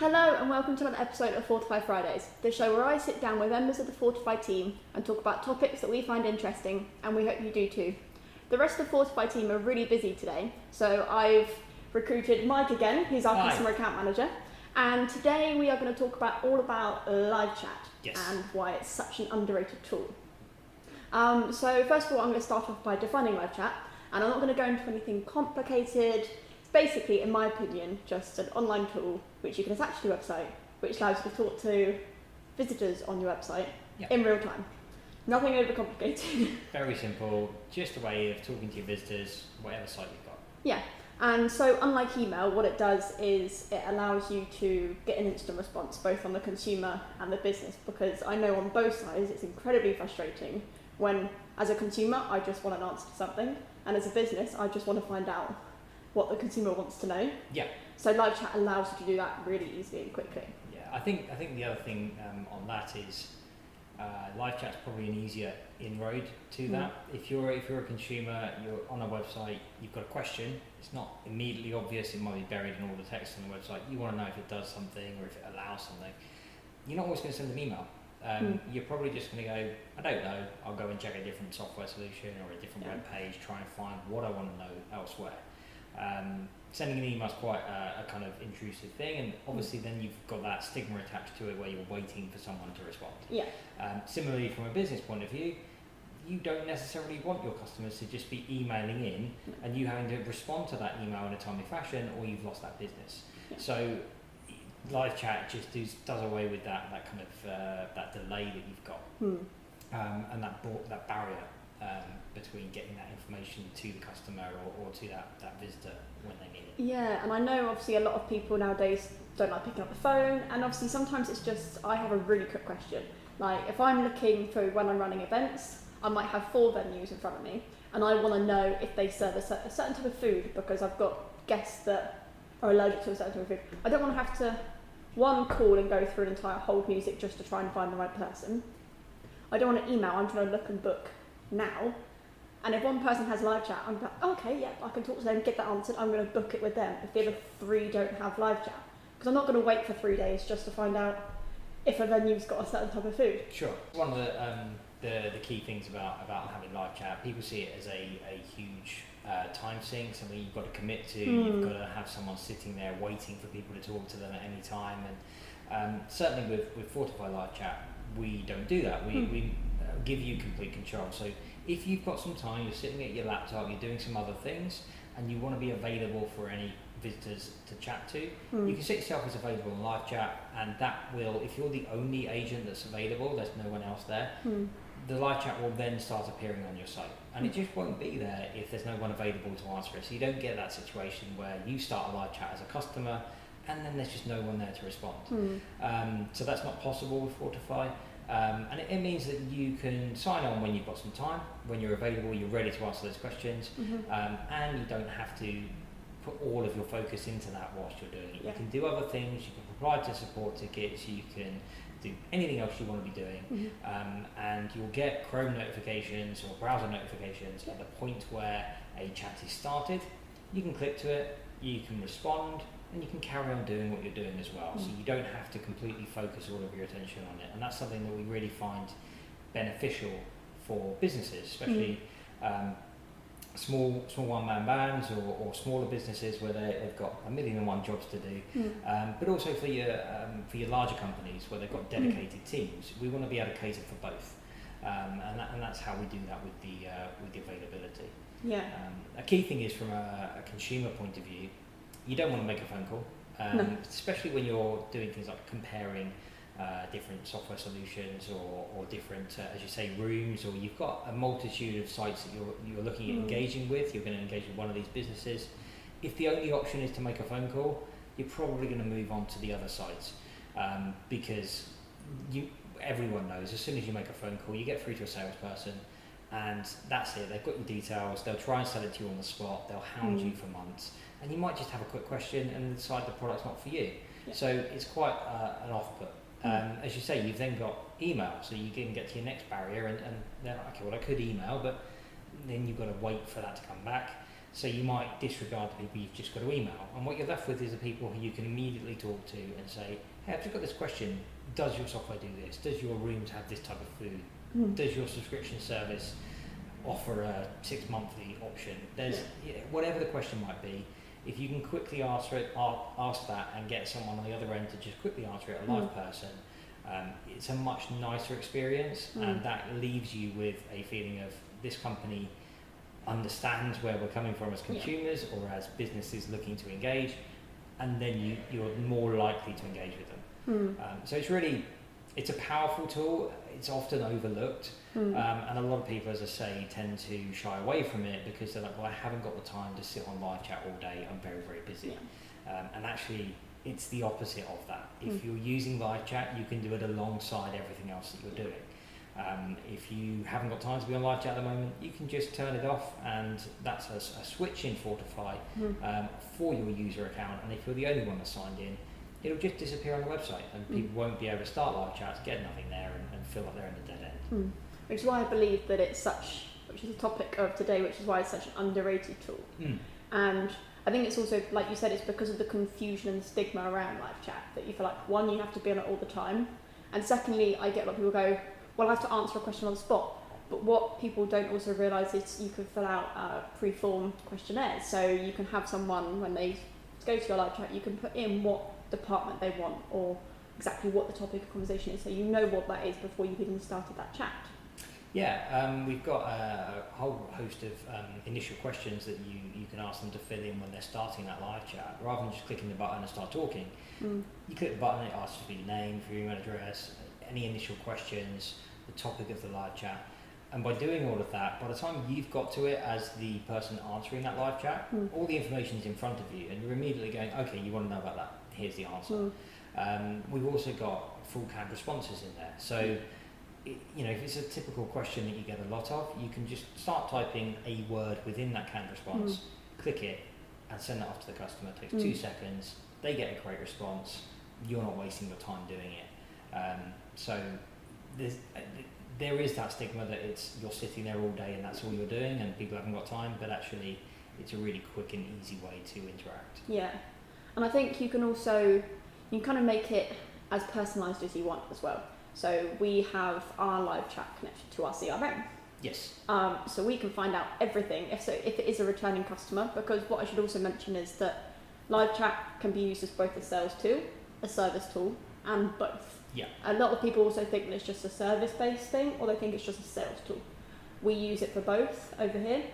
Hello and welcome to another episode of Fortifi Fridays, the show where I sit down with members of the Fortifi team and talk about topics that we find interesting, and we hope you do too. The rest of the Fortifi team are really busy today, so I've recruited Mike again, who's our customer account manager, and today we are going to talk all about live chat and why it's such an underrated tool. So first of all, I'm going to start off by defining live chat, and I'm not going to go into anything complicated. Basically, in my opinion, just an online tool which you can attach to your website, which allows you to talk to visitors on your website in real time. Nothing overcomplicated. Very simple, just a way of talking to your visitors, whatever site you've got. Yeah, and so unlike email, what it does is it allows you to get an instant response, both on the consumer and the business, because I know on both sides it's incredibly frustrating when, as a consumer, I just want an answer to something, and as a business, I just want to find out what the consumer wants to know. Yeah. So live chat allows you to do that really easily and quickly. Yeah, I think the other thing on that is live chat's probably an easier inroad to that. If you're a consumer, you're on a website, you've got a question, it's not immediately obvious, it might be buried in all the text on the website, you want to know if it does something or if it allows something. You're not always going to send an email. You're probably just going to go, I don't know, I'll go and check a different software solution or a different web page, try and find what I want to know elsewhere. Sending an email is quite a kind of intrusive thing, and obviously then you've got that stigma attached to it where you're waiting for someone to respond. Similarly, from a business point of view, you don't necessarily want your customers to just be emailing in and you having to respond to that email in a timely fashion, or you've lost that business. So live chat just does away with that kind of that delay that you've got, and that barrier between getting that information to the customer or to that visitor when they need it. Yeah, and I know obviously a lot of people nowadays don't like picking up the phone, and obviously sometimes it's just, I have a really quick question. Like if I'm looking for when I'm running events, I might have 4 venues in front of me, and I want to know if they serve a certain type of food because I've got guests that are allergic to a certain type of food. I don't want to have to, call and go through an entire hold music just to try and find the right person. I don't want to email, I'm trying to look and book now. And if one person has live chat, I'm like, okay, yeah, I can talk to them, get that answered, I'm going to book it with them if the other 3 don't have live chat. Because I'm not going to wait for 3 days just to find out if a venue's got a certain type of food. Sure. One of the key things about having live chat, people see it as a huge time sink, something you've got to commit to, you've got to have someone sitting there waiting for people to talk to them at any time. And certainly with Fortifi live chat, we don't do that. We give you complete control. So if you've got some time, you're sitting at your laptop, you're doing some other things, and you want to be available for any visitors to chat to, you can set yourself as available in live chat, and that will, if you're the only agent that's available, there's no one else there, the live chat will then start appearing on your site. And it just won't be there if there's no one available to answer it. So you don't get that situation where you start a live chat as a customer, and then there's just no one there to respond. So that's not possible with Fortifi. And it means that you can sign on when you've got some time, when you're available, you're ready to answer those questions, and you don't have to put all of your focus into that whilst you're doing it. You can do other things, you can reply to support tickets, you can do anything else you want to be doing, and you'll get Chrome notifications or browser notifications at the point where a chat is started. You can click to it, you can respond, and you can carry on doing what you're doing as well. So you don't have to completely focus all of your attention on it. And that's something that we really find beneficial for businesses, especially small one-man bands or smaller businesses where they've got 1,000,001 jobs to do. But also for your larger companies where they've got dedicated teams. We want to be able to cater for both. And that's how we do that with the availability. A key thing is from a consumer point of view, you don't want to make a phone call, especially when you're doing things like comparing different software solutions or different, as you say, rooms, or you've got a multitude of sites that you're looking at engaging with. You're going to engage with one of these businesses. If the only option is to make a phone call, you're probably going to move on to the other sites, because everyone knows as soon as you make a phone call, you get through to a salesperson, and that's it. They've got your details. They'll try and sell it to you on the spot. They'll hound you for months, and you might just have a quick question and decide the product's not for you. So it's quite an off-put. As you say, you've then got email, so you can get to your next barrier, and they're like, okay, well, I could email, but then you've got to wait for that to come back. So you might disregard the people you've just got to email, and what you're left with is the people who you can immediately talk to and say, hey, I've just got this question, does your software do this? Does your rooms have this type of food? Does your subscription service offer a 6 monthly option? There's whatever the question might be, if you can quickly ask that and get someone on the other end to just quickly answer it, a live person, it's a much nicer experience, and that leaves you with a feeling of this company understands where we're coming from as consumers or as businesses looking to engage, and then you're more likely to engage with them. So it's a powerful tool. It's often overlooked, and a lot of people, as I say, tend to shy away from it because they're like, well, I haven't got the time to sit on live chat all day, I'm very, very busy. And actually it's the opposite of that. If you're using live chat, you can do it alongside everything else that you're doing. If you haven't got time to be on live chat at the moment, you can just turn it off, and that's a switch in Fortifi for your user account, and if you're the only one that's signed in, it'll just disappear on the website, and people won't be able to start live chats, get nothing there, and feel like they're in a dead end. Which is why I believe that which is the topic of today, which is why it's such an underrated tool. And I think it's also, like you said, it's because of the confusion and stigma around live chat that you feel like, one, you have to be on it all the time, and secondly, I get a lot of people go, well, I have to answer a question on the spot. But what people don't also realise is you can fill out pre-formed questionnaires. So you can have someone, when they go to your live chat, you can put in what department they want or exactly what the topic of conversation is, so you know what that is before you've even started that chat. We've got a whole host of initial questions that you can ask them to fill in when they're starting that live chat. Rather than just clicking the button and start talking, you click the button, it asks for your name, for your email address, any initial questions, the topic of the live chat, and by doing all of that, by the time you've got to it as the person answering that live chat, all the information is in front of you, and you're immediately going, okay, you want to know about that, here's the answer. We've also got full canned responses in there, so if it's a typical question that you get a lot of, you can just start typing a word within that canned response, click it, and send that off to the customer. It takes 2 seconds, they get a great response, you're not wasting your time doing it. So there is that stigma that you're sitting there all day and that's all you're doing and people haven't got time, but actually it's a really quick and easy way to interact. Yeah, and I think you can kind of make it as personalised as you want as well. So we have our live chat connected to our CRM. Yes. So we can find out everything if it is a returning customer, because what I should also mention is that live chat can be used as both a sales tool, a service tool, and both. Yeah. A lot of people also think that it's just a service-based thing, or they think it's just a sales tool. We use it for both over here.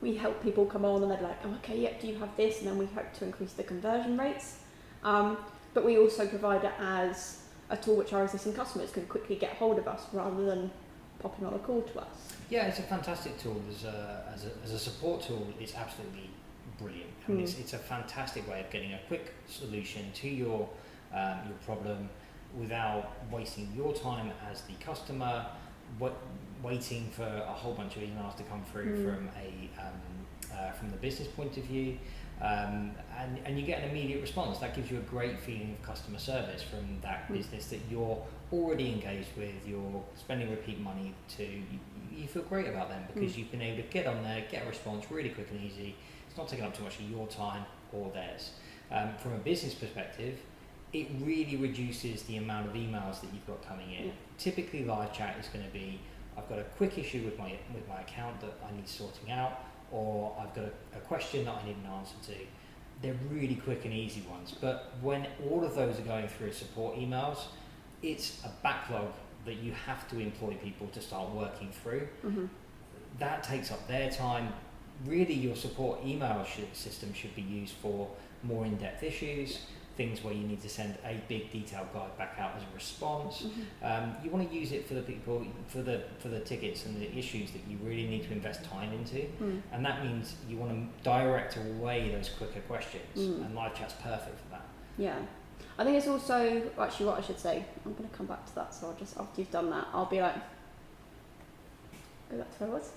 We help people come on and they're like, oh, okay, yep, do you have this? And then we hope to increase the conversion rates. But we also provide it as a tool which our existing customers can quickly get hold of us rather than popping on a call to us. Yeah, it's a fantastic tool. As a support tool, it's absolutely brilliant. I mean, it's a fantastic way of getting a quick solution to your problem without wasting your time as the customer, waiting for a whole bunch of emails to come through from the business point of view, and you get an immediate response. That gives you a great feeling of customer service from that business that you're already engaged with. You're spending repeat money to. You feel great about them because you've been able to get on there, get a response really quick and easy. It's not taking up too much of your time or theirs. From a business perspective, it really reduces the amount of emails that you've got coming in. Typically live chat is going to be, I've got a quick issue with my account that I need sorting out, or I've got a question that I need an answer to. They're really quick and easy ones, but when all of those are going through support emails, it's a backlog that you have to employ people to start working through. That takes up their time. Really, your support email system should be used for more in-depth issues, things where you need to send a big detailed guide back out as a response. You want to use it for the people, for the tickets and the issues that you really need to invest time into, and that means you want to direct away those quicker questions, and live chat's perfect for that. Yeah, I think it's also, actually what I should say, I'm going to come back to that, so I'll just, after you've done that, I'll be like, go back to where I was.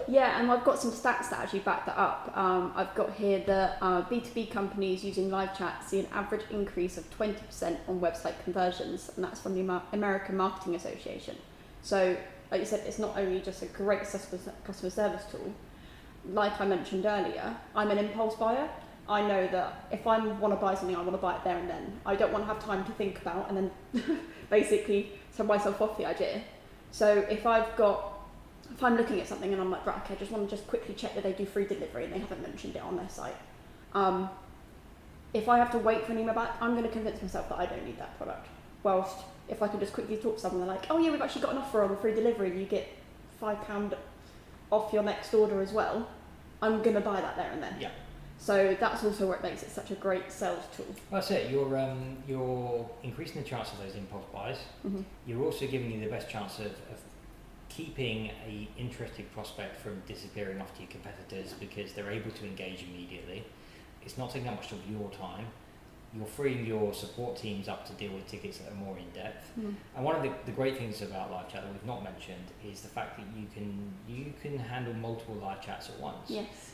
Yeah, and I've got some stats that actually back that up. I've got here that B2B companies using live chat see an average increase of 20% on website conversions, and that's from the American Marketing Association. So, like you said, it's not only just a great customer service tool, like I mentioned earlier, I'm an impulse buyer. I know that if I want to buy something, I want to buy it there and then. I don't want to have time to think about and then basically send myself off the idea. So if I'm looking at something and I'm like, right, okay, I just want to quickly check that they do free delivery and they haven't mentioned it on their site. If I have to wait for an email back, I'm going to convince myself that I don't need that product. Whilst if I can just quickly talk to someone, they're like, oh yeah, we've actually got an offer on free delivery, you get £5 off your next order as well, I'm going to buy that there and then. Yeah. So that's also what makes it such a great sales tool. Well, that's it. You're increasing the chance of those impulse buys. Mm-hmm. You're also giving you the best chance of keeping a interested prospect from disappearing off to your competitors because they're able to engage immediately. It's not taking up much of your time. You're freeing your support teams up to deal with tickets that are more in depth. Mm. And one of the great things about live chat that we've not mentioned is the fact that you can handle multiple live chats at once. Yes.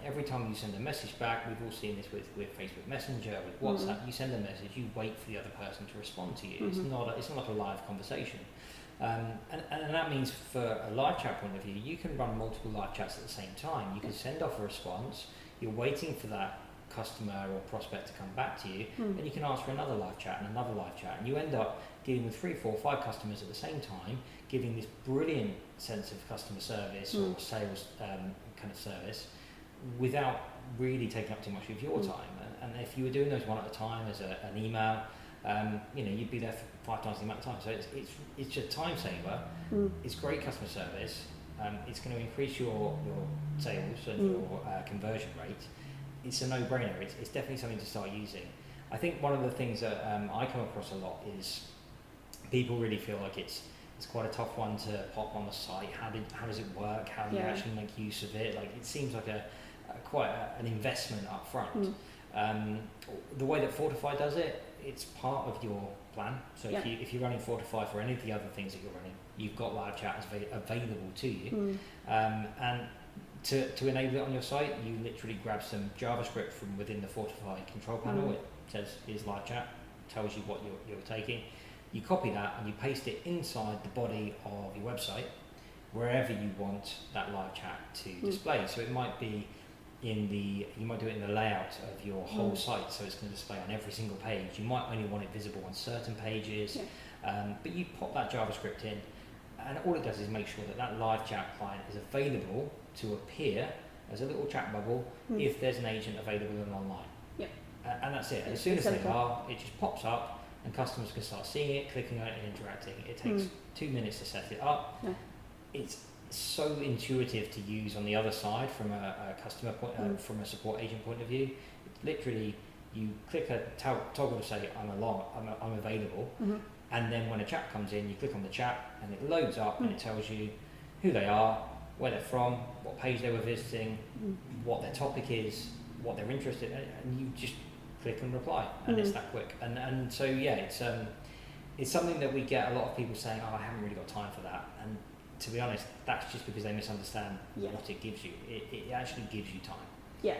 Every time you send a message back, we've all seen this with Facebook Messenger, with WhatsApp, you send a message, you wait for the other person to respond to you. Mm-hmm. It's not like a live conversation. And that means for a live chat point of view, you can run multiple live chats at the same time. You can send off a response, you're waiting for that customer or prospect to come back to you, and you can ask for another live chat and another live chat, and you end up dealing with 3, 4, 5 customers at the same time, giving this brilliant sense of customer service or sales kind of service without really taking up too much of your time. And if you were doing those one at a time as an email, you'd be there for 5 times the amount of time. So it's just time saver. It's great customer service. It's going to increase your sales and your conversion rate. It's a no-brainer. It's definitely something to start using. I think one of the things that I come across a lot is people really feel like it's quite a tough one to pop on the site. How does it work? How do you actually make use of it? Like, it seems like quite an investment up front. The way that Fortifi does it, it's part of your plan. So if you're running Fortifi for any of the other things that you're running, you've got live chat available to you. And to enable it on your site, you literally grab some JavaScript from within the Fortifi control panel. It says, here's live chat, tells you what you're taking. You copy that and you paste it inside the body of your website, wherever you want that live chat to display. So it might be you might do it in the layout of your whole site, so it's going to display on every single page. You might only want it visible on certain pages, but you pop that JavaScript in, and all it does is make sure that live chat client is available to appear as a little chat bubble if there's an agent available and online. And that's it. And as soon as they are, it just pops up and customers can start seeing it, clicking on it and interacting. It takes 2 minutes to set it up. It's so intuitive to use on the other side from a customer point, from a support agent point of view. It's literally, you click a toggle to say I'm available, and then when a chat comes in, you click on the chat and it loads up and it tells you who they are, where they're from, what page they were visiting, what their topic is, what they're interested in, and you just click and reply, and it's that quick. And so it's something that we get a lot of people saying, I haven't really got time for that. And to be honest, that's just because they misunderstand what it gives you. It actually gives you time.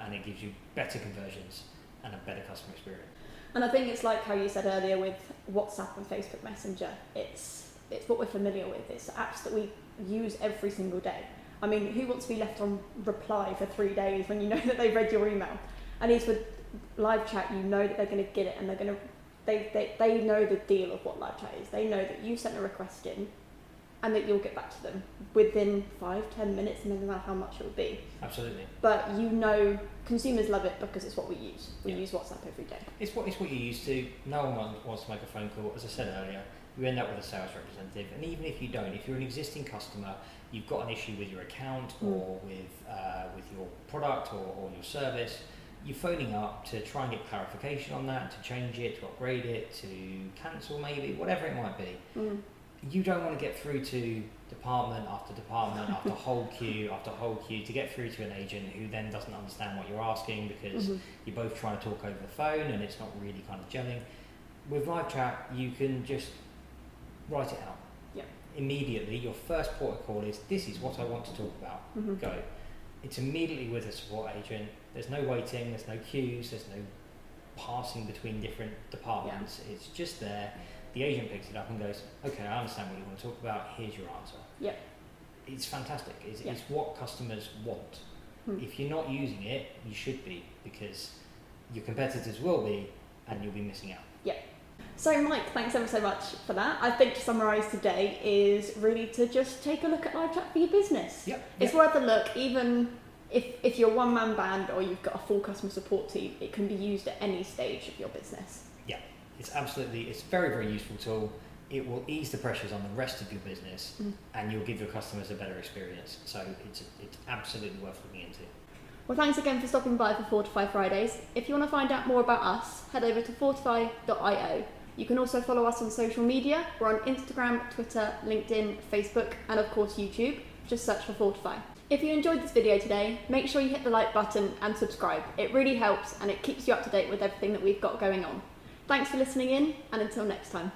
And it gives you better conversions and a better customer experience. And I think it's like how you said earlier with WhatsApp and Facebook Messenger. It's what we're familiar with. It's apps that we use every single day. I mean, who wants to be left on reply for 3 days when you know that they've read your email? And it's with live chat, you know that they're going to get it, and they're going to they know the deal of what live chat is. They know that you sent a request in, and that you'll get back to them within 5-10 minutes, no matter how much it will be. Absolutely. But consumers love it because it's what we use. We use WhatsApp every day. It's what you're used to. No one wants to make a phone call. As I said earlier, you end up with a sales representative, and even if you don't, if you're an existing customer, you've got an issue with your account or with your product or your service, you're phoning up to try and get clarification on that, to change it, to upgrade it, to cancel maybe, whatever it might be. You don't want to get through to department after department after whole queue after whole queue to get through to an agent who then doesn't understand what you're asking because you're both trying to talk over the phone and it's not really kind of gelling. With live chat, you can just write it out. Immediately, your first port of call is, this is what I want to talk about. Go. It's immediately with a support agent. There's no waiting, there's no queues, there's no passing between different departments. It's just there. The agent picks it up and goes, okay, I understand what you want to talk about, here's your answer. it's fantastic. It's, Yeah. it's what customers want. If you're not using it, you should be, because your competitors will be, and you'll be missing out. So Mike, thanks ever so much for that. I think to summarise today is really to just take a look at live chat for your business. It's worth a look, even if you're a one-man band or you've got a full customer support team, it can be used at any stage of your business. It's a very, very useful tool. It will ease the pressures on the rest of your business, and you'll give your customers a better experience. So it's absolutely worth looking into. Well, thanks again for stopping by for Fortifi Fridays. If you want to find out more about us, head over to fortifi.io. You can also follow us on social media. We're on Instagram, Twitter, LinkedIn, Facebook, and of course YouTube. Just search for Fortifi. If you enjoyed this video today, make sure you hit the like button and subscribe. It really helps, and it keeps you up to date with everything that we've got going on. Thanks for listening in, and until next time.